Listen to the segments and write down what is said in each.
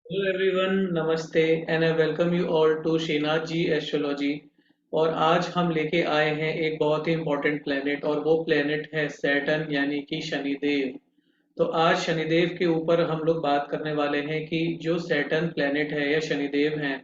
Hello everyone, नमस्ते and I welcome you all to Shrinath ji astrology. और आज हम लेके आए हैं एक बहुत ही इम्पोर्टेंट प्लेनेट, और वो प्लेनेट है सैटर्न यानी कि शनिदेव। तो आज शनिदेव के ऊपर हम लोग बात करने वाले हैं कि जो सैटर्न प्लेनेट है या शनिदेव हैं,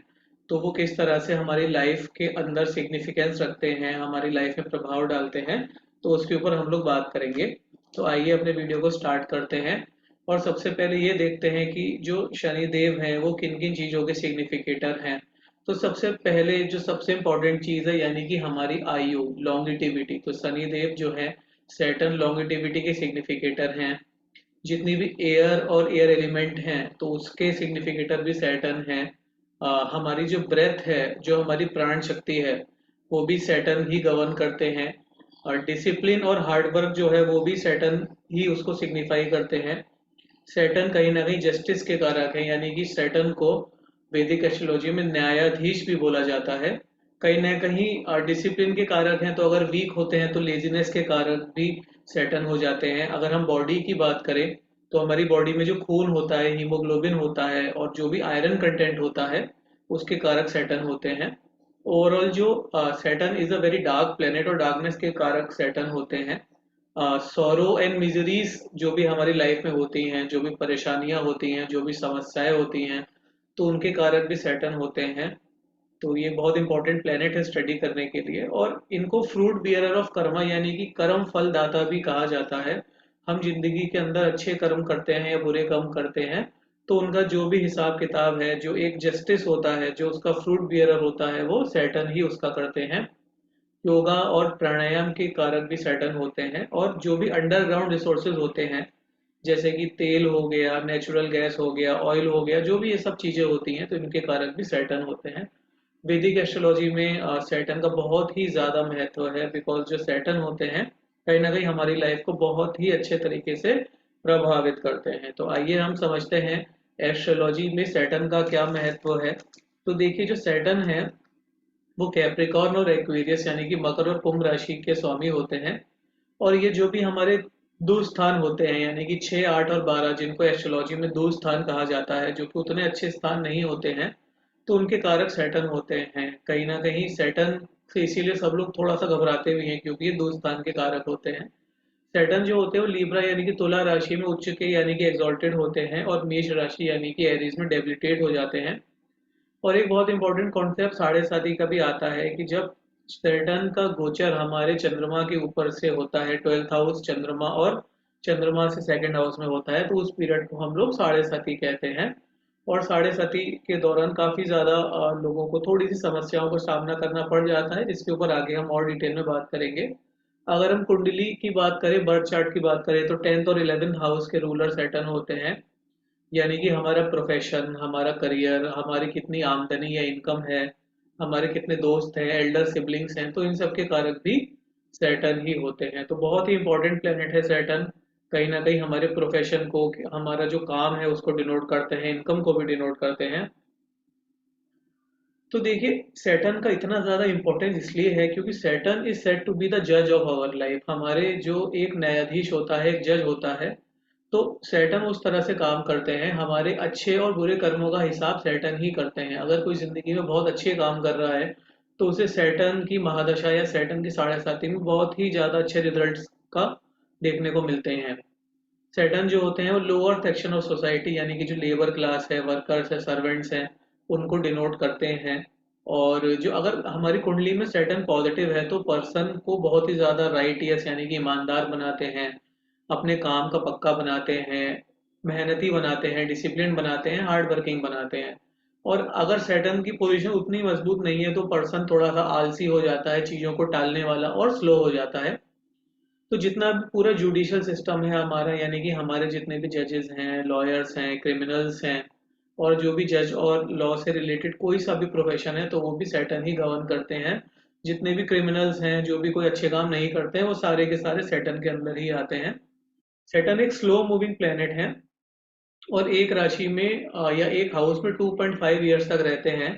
तो वो किस तरह से हमारी लाइफ के अंदर सिग्निफिकेंस रखते हैं, हमारी लाइफ में प्रभाव डालते हैं। तो उसके ऊपर हम लोग बात करेंगे। तो आइए अपने वीडियो को स्टार्ट करते हैं। और सबसे पहले ये देखते हैं कि जो शनिदेव हैं वो किन किन चीज़ों के सिग्निफिकेटर हैं। तो सबसे पहले जो सबसे इम्पोर्टेंट चीज़ है यानी कि हमारी आयु, लॉन्गिटिविटी। तो शनिदेव जो है सैटर्न लॉन्गिटिविटी के सिग्निफिकेटर हैं। जितनी भी एयर और एयर एलिमेंट हैं तो उसके सिग्निफिकेटर भी सैटर्न हैं। हमारी जो ब्रेथ है, जो हमारी प्राण शक्ति है, वो भी सैटर्न ही गवर्न करते हैं। और डिसिप्लिन और हार्डवर्क जो है वो भी सैटर्न ही उसको सिग्निफाई करते हैं। सैटर्न कहीं ना कहीं जस्टिस के कारक है, यानी कि सैटर्न को वैदिक एस्ट्रोलॉजी में न्यायाधीश भी बोला जाता है। कहीं ना कहीं डिसिप्लिन के कारक हैं, तो अगर वीक होते हैं तो लेजीनेस के कारक भी सैटर्न हो जाते हैं। अगर हम बॉडी की बात करें तो हमारी बॉडी में जो खून होता है, हीमोग्लोबिन होता है, और जो भी आयरन कंटेंट होता है उसके कारक सैटर्न होते हैं। ओवरऑल जो Saturn is a very dark planet, और डार्कनेस के कारक सैटर्न होते हैं। सॉरो एंड मिजरीज जो भी हमारी लाइफ में होती हैं, जो भी परेशानियां होती हैं, जो भी समस्याएं होती हैं, तो उनके कारक भी सैटर्न होते हैं। तो ये बहुत इंपॉर्टेंट प्लेनेट है स्टडी करने के लिए। और इनको फ्रूट बियरर ऑफ कर्मा यानी कि कर्म फल दाता भी कहा जाता है। हम जिंदगी के अंदर अच्छे कर्म करते हैं या बुरे कर्म करते हैं, तो उनका जो भी हिसाब किताब है, जो एक जस्टिस होता है, जो उसका फ्रूट बियरर होता है, वो सैटर्न ही उसका करते हैं। योगा और प्राणायाम के कारक भी सैटर्न होते हैं। और जो भी अंडरग्राउंड रिसोर्सेज होते हैं, जैसे कि तेल हो गया, नेचुरल गैस हो गया, ऑयल हो गया, जो भी ये सब चीज़ें होती हैं, तो इनके कारक भी सैटर्न होते हैं। वैदिक एस्ट्रोलॉजी में सैटर्न का बहुत ही ज़्यादा महत्व है, बिकॉज जो सैटर्न होते हैं कहीं ना कहीं हमारी लाइफ को बहुत ही अच्छे तरीके से प्रभावित करते हैं। तो आइए हम समझते हैं एस्ट्रोलॉजी में सैटर्न का क्या महत्व है। तो देखिए, जो सैटर्न है वो कैप्रिकॉर्न और एक्वेरियस यानी कि मकर और कुंभ राशि के स्वामी होते हैं। और ये जो भी हमारे दुस्थान होते हैं, यानी कि 6, 8 और 12, जिनको एस्ट्रोलॉजी में दुस्थान कहा जाता है, जो कि उतने अच्छे स्थान नहीं होते हैं, तो उनके कारक सैटर्न होते हैं। कहीं ना कहीं सैटर्न से इसीलिए सब लोग थोड़ा सा घबराते भी हैं, क्योंकि ये दुस्थान के कारक होते हैं। सैटर्न जो होते हैं वो लीब्रा यानी कि तुला राशि में उच्च के यानी कि एग्जॉल्टेड होते हैं, और मेष राशि यानी कि एरीज में डेबिलिटेट हो जाते हैं। और एक बहुत इंपॉर्टेंट कॉन्सेप्ट साढ़े साथी का भी आता है कि जब सैटर्न का गोचर हमारे चंद्रमा के ऊपर से होता है, 12th हाउस चंद्रमा और चंद्रमा से सेकंड हाउस में होता है, तो उस पीरियड को हम लोग साढ़े साथी कहते हैं। और साढ़े साथी के दौरान काफ़ी ज़्यादा लोगों को थोड़ी सी समस्याओं का सामना करना पड़ जाता है, जिसके ऊपर आगे हम और डिटेल में बात करेंगे। अगर हम कुंडली की बात करें, बर्थ चार्ट की बात करें, तो 10th और 11th हाउस के रूलर सैटर्न होते हैं। यानी कि हमारा प्रोफेशन, हमारा करियर, हमारी कितनी आमदनी या इनकम है, हमारे कितने दोस्त हैं, एल्डर सिबलिंग्स हैं, तो इन सब के कारक भी सैटर्न ही होते हैं। तो बहुत ही इंपॉर्टेंट प्लेनेट है सैटर्न। कहीं ना कहीं हमारे प्रोफेशन को, हमारा जो काम है उसको डिनोट करते हैं, इनकम को भी डिनोट करते हैं। तो देखिए, सैटर्न का इतना ज़्यादा इम्पोर्टेंस इसलिए है क्योंकि Saturn is said to be the जज ऑफ आवर लाइफ। हमारे जो एक न्यायाधीश होता है, एक जज होता है, तो सैटर्न उस तरह से काम करते हैं। हमारे अच्छे और बुरे कर्मों का हिसाब सैटर्न ही करते हैं। अगर कोई जिंदगी में बहुत अच्छे काम कर रहा है, तो उसे सैटर्न की महादशा या सैटर्न की साढ़े साथी में बहुत ही ज़्यादा अच्छे रिजल्ट्स का देखने को मिलते हैं। सैटर्न जो होते हैं वो लोअर सेक्शन ऑफ सोसाइटी यानी कि जो लेबर क्लास है, वर्कर्स है, सर्वेंट्स हैं, उनको डिनोट करते हैं। और जो अगर हमारी कुंडली में सैटर्न पॉजिटिव है तो पर्सन को बहुत ही ज़्यादा राइटियस यानी कि ईमानदार बनाते हैं, अपने काम का पक्का बनाते हैं, मेहनती बनाते हैं, डिसिप्लिन बनाते हैं, हार्ड वर्किंग बनाते हैं। और अगर सैटर्न की पोजीशन उतनी मजबूत नहीं है तो पर्सन थोड़ा सा आलसी हो जाता है, चीज़ों को टालने वाला और स्लो हो जाता है। तो जितना भी पूरा जुडिशियल सिस्टम है हमारा, यानी कि हमारे जितने भी जजेस हैं, लॉयर्स हैं, क्रिमिनल्स हैं, और जो भी जज और लॉ से रिलेटेड कोई सा भी प्रोफेशन है, तो वो भी सैटर्न ही गवर्न करते हैं। जितने भी क्रिमिनल्स हैं, जो भी कोई अच्छे काम नहीं करते हैं, वो सारे के सारे सैटर्न के अंदर ही आते हैं। सैटर्न एक स्लो मूविंग प्लेनेट है, और एक राशि में या एक हाउस में 2.5 ईयर्स तक रहते हैं।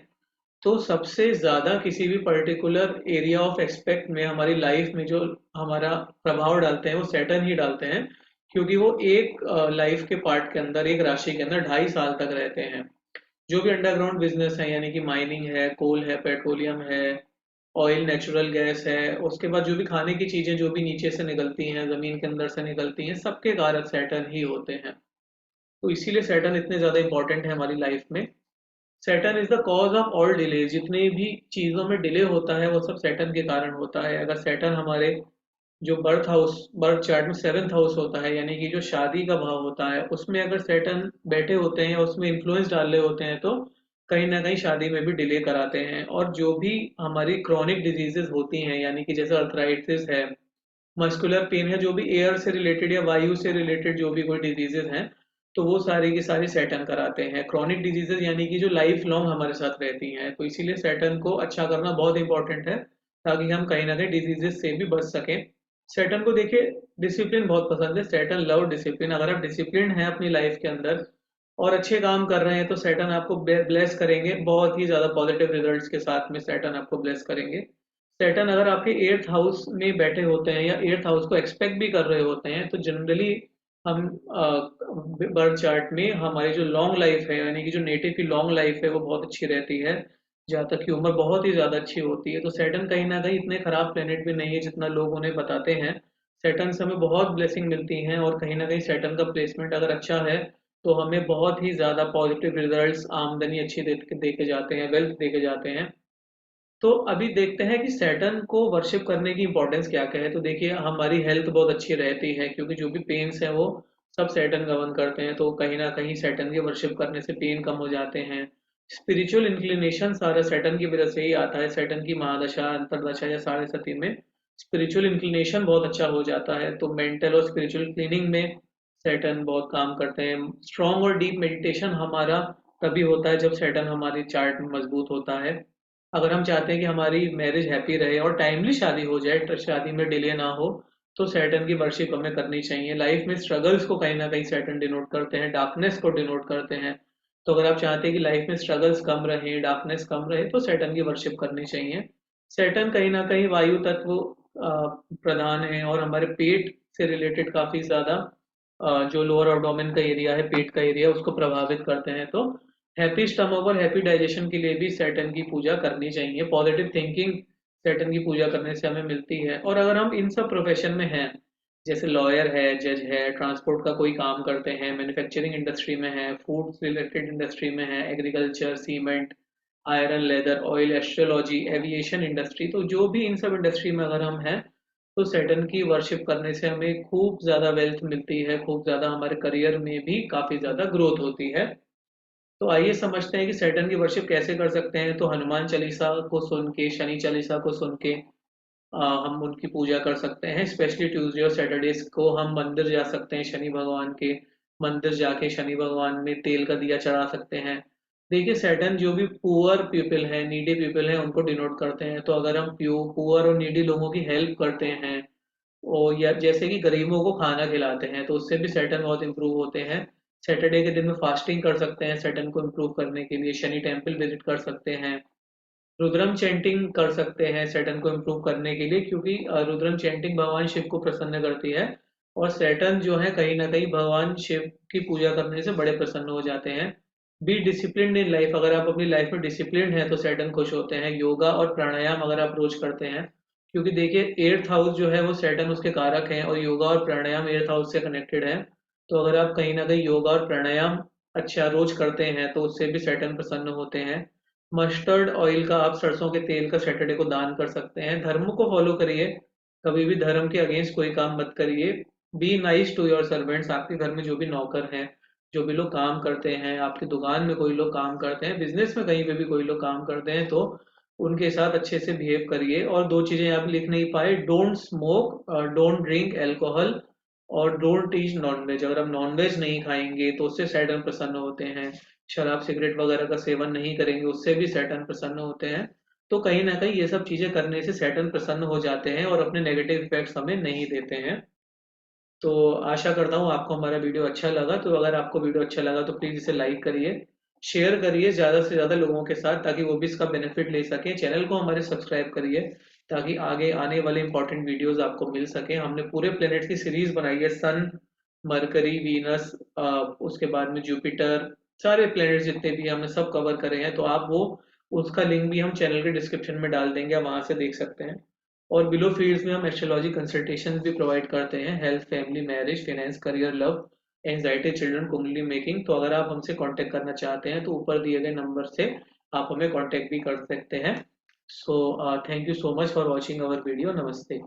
तो सबसे ज़्यादा किसी भी पर्टिकुलर एरिया ऑफ एक्सपेक्ट में हमारी लाइफ में जो हमारा प्रभाव डालते हैं वो सैटर्न ही डालते हैं, क्योंकि वो एक लाइफ के पार्ट के अंदर, एक राशि के अंदर 2.5 साल तक रहते हैं। जो भी अंडरग्राउंड बिजनेस है यानी कि माइनिंग है, कोल है, पेट्रोलियम है, ऑयल, नेचुरल गैस है, उसके बाद जो भी खाने की चीजें जो भी नीचे से निकलती हैं, जमीन के अंदर से निकलती हैं, सबके कारक सैटर्न ही होते हैं। तो इसीलिए सैटर्न इतने ज्यादा इंपॉर्टेंट है हमारी लाइफ में। Saturn is the cause of all delay. जितने भी चीजों में डिले होता है वो सब सैटर्न के कारण होता है। अगर सैटर्न हमारे जो बर्थ चार्ट में सेवेंथ हाउस होता है यानी कि जो शादी का भाव होता है, उसमें अगर सैटर्न बैठे होते हैं या उसमें इन्फ्लुएंस डाल रहे होते हैं तो कहीं ना कहीं शादी में भी डिले कराते हैं। और जो भी हमारी क्रॉनिक डिजीजेस होती हैं यानी कि जैसे अर्थराइटिस है, मस्कुलर पेन है, जो भी एयर से रिलेटेड या वायु से रिलेटेड जो भी कोई डिजीजेज हैं, तो वो सारी की सारी सैटर्न कराते हैं। क्रॉनिक डिजीजेज यानी कि जो लाइफ लॉन्ग हमारे साथ रहती हैं, तो इसीलिए सैटर्न को अच्छा करना बहुत इंपॉर्टेंट है ताकि हम कहीं ना कहीं डिजीजेस से भी बच सकें। सैटर्न को देखिए डिसिप्लिन बहुत पसंद है। Saturn love discipline. अगर आप डिसिप्लिन हैं अपनी लाइफ के अंदर और अच्छे काम कर रहे हैं तो सैटर्न आपको ब्लेस करेंगे, बहुत ही ज्यादा पॉजिटिव रिजल्ट्स के साथ में सैटर्न आपको ब्लेस करेंगे। सैटर्न अगर आपके एट्थ हाउस में बैठे होते हैं या एट्थ हाउस को एक्सपेक्ट भी कर रहे होते हैं तो जनरली हम बर्थ चार्ट में हमारी जो लॉन्ग लाइफ है यानी कि जो नेटिव की लॉन्ग लाइफ है वो बहुत अच्छी रहती है। जहाँ तक की उम्र बहुत ही ज्यादा अच्छी होती है। तो सैटर्न कहीं ना कहीं इतने खराब प्लेनेट भी नहीं है जितना लोग उन्हें बताते हैं। सैटर्न से हमें बहुत ब्लेसिंग मिलती हैं और कहीं ना कहीं सैटर्न का प्लेसमेंट अगर अच्छा है तो हमें बहुत ही ज्यादा पॉजिटिव रिजल्ट्स, आमदनी अच्छी दे के जाते हैं, वेल्थ दे के जाते हैं। तो अभी देखते हैं कि सैटर्न को वर्शिप करने की इंपॉर्टेंस क्या क्या है। तो देखिए हमारी हेल्थ बहुत अच्छी रहती है क्योंकि जो भी पेन्स हैं वो सब सैटर्न गवर्न करते हैं। तो कहीं ना कहीं सैटर्न की वर्शिप करने से पेन कम हो जाते हैं। स्पिरिचुअल इंक्लिनेशन सारा सैटर्न की वजह से ही आता है। सैटर्न की महादशा, अंतरदशा या साढ़े सती में स्पिरिचुअल इंक्लिनेशन बहुत अच्छा हो जाता है। तो मेंटल और स्पिरिचुअल क्लीनिंग में सैटर्न बहुत काम करते हैं। स्ट्रॉन्ग और डीप मेडिटेशन हमारा तभी होता है जब सैटर्न हमारी चार्ट में मजबूत होता है। अगर हम चाहते हैं कि हमारी मैरिज हैप्पी रहे और टाइमली शादी हो जाए, शादी में डिले ना हो, तो सैटर्न की वर्शिप हमें करनी चाहिए। लाइफ में स्ट्रगल्स को कहीं ना कहीं सैटर्न डिनोट करते हैं, डार्कनेस को डिनोट करते हैं। तो अगर आप चाहते हैं कि लाइफ में स्ट्रगल्स कम रहे, डार्कनेस कम रहे, तो सैटर्न की वर्शिप करनी चाहिए। सैटर्न कहीं ना कहीं वायु तत्व प्रधान है और हमारे पेट से रिलेटेड काफी ज्यादा जो लोअर एब्डोमेन का एरिया है, पेट का एरिया, उसको प्रभावित करते हैं। तो हैप्पी स्टमक और हैप्पी डाइजेशन के लिए भी सैटर्न की पूजा करनी चाहिए। पॉजिटिव थिंकिंग सैटर्न की पूजा करने से हमें मिलती है। और अगर हम इन सब प्रोफेशन में हैं, जैसे लॉयर है, जज है, ट्रांसपोर्ट का कोई काम करते हैं, मैन्युफैक्चरिंग इंडस्ट्री में है, फूड रिलेटेड इंडस्ट्री में है, agriculture, cement, iron, leather, oil, astrology, aviation industry, तो जो भी इन सब इंडस्ट्री में अगर हम हैं तो सैटर्न की वर्शिप करने से हमें खूब ज्यादा वेल्थ मिलती है, खूब ज्यादा हमारे करियर में भी काफी ज्यादा ग्रोथ होती है। तो आइए समझते हैं कि सैटर्न की वर्शिप कैसे कर सकते हैं। तो हनुमान चालीसा को सुन के, शनि चालीसा को सुन के हम उनकी पूजा कर सकते हैं। स्पेशली ट्यूसडे और सैटरडेज को हम मंदिर जा सकते हैं, शनि भगवान के मंदिर जाके शनि भगवान में तेल का दिया चढ़ा सकते हैं। देखिए सैटर्न जो भी पुअर पीपल है, नीडी पीपल है, उनको डिनोट करते हैं। तो अगर हम पुअर और नीडी लोगों की हेल्प करते हैं और या जैसे कि गरीबों को खाना खिलाते हैं तो उससे भी सैटर्न बहुत इंप्रूव होते हैं। सैटरडे के दिन में फास्टिंग कर सकते हैं सैटर्न को इम्प्रूव करने के लिए। शनि टेम्पल विजिट कर सकते हैं। रुद्रम चैंटिंग कर सकते हैं सैटर्न को इम्प्रूव करने के लिए, क्योंकि रुद्रम चैंटिंग भगवान शिव को प्रसन्न करती है। और सैटर्न जो है कहीं ना कहीं भगवान शिव की पूजा करने से बड़े प्रसन्न हो जाते हैं। Be discipline in life. अगर आप अपनी लाइफ में डिसिप्लिन है तो सैटर्न खुश होते हैं। योगा और प्राणायाम अगर आप रोज करते हैं, क्योंकि देखिए एट्थ हाउस जो है वो सैटर्न उसके कारक हैं और योगा और प्राणायाम एट्थ हाउस से कनेक्टेड है। तो अगर आप कहीं ना कहीं योगा और प्राणायाम अच्छा रोज करते हैं तो उससे भी सैटर्न प्रसन्न होते हैं। मस्टर्ड ऑयल का, आप सरसों के तेल का सैटरडे को दान कर सकते हैं। धर्म को फॉलो करिए, कभी भी धर्म के अगेंस्ट कोई काम मत करिए। Be nice to your servants. आपके घर में जो भी नौकर हैं, जो भी लोग काम करते हैं, आपकी दुकान में कोई लोग काम करते हैं, बिजनेस में कहीं पे भी कोई लोग काम करते हैं, तो उनके साथ अच्छे से बिहेव करिए। और दो चीजें आप लिख नहीं पाए, don't smoke, don't drink alcohol, और डोंट ईट नॉनवेज। अगर हम नॉनवेज नहीं खाएंगे तो उससे सैटर्न प्रसन्न होते हैं। शराब सिगरेट वगैरह का सेवन नहीं करेंगे, उससे भी सैटर्न प्रसन्न होते हैं। तो कहीं ना कहीं ये सब चीजें करने से सैटर्न प्रसन्न हो जाते हैं और अपने नेगेटिव इफेक्ट्स हमें नहीं देते हैं। तो आशा करता हूँ आपको हमारा वीडियो अच्छा लगा। तो अगर आपको वीडियो अच्छा लगा तो प्लीज इसे लाइक करिए, शेयर करिए ज्यादा से ज्यादा लोगों के साथ ताकि वो भी इसका बेनिफिट ले सकें। चैनल को हमारे सब्सक्राइब करिए ताकि आगे आने वाले इंपॉर्टेंट वीडियोस आपको मिल सके। हमने पूरे प्लेनेट्स की सीरीज बनाई है, सन, मरकरी, वीनस, उसके बाद में जुपिटर, सारे प्लैनेट जितने भी हमने सब कवर करे हैं, तो आप वो उसका लिंक भी हम चैनल के डिस्क्रिप्शन में डाल देंगे, आप वहां से देख सकते हैं। और बिलो फील्ड्स में हम एस्ट्रोलॉजी कंसल्टेशन भी प्रोवाइड करते हैं, health, family, marriage, finance, career, love, anxiety, children, कुंडली मेकिंग। तो अगर आप हमसे कांटेक्ट करना चाहते हैं तो ऊपर दिए गए नंबर से आप हमें कांटेक्ट भी कर सकते हैं। So thank you so much for watching our video. नमस्ते।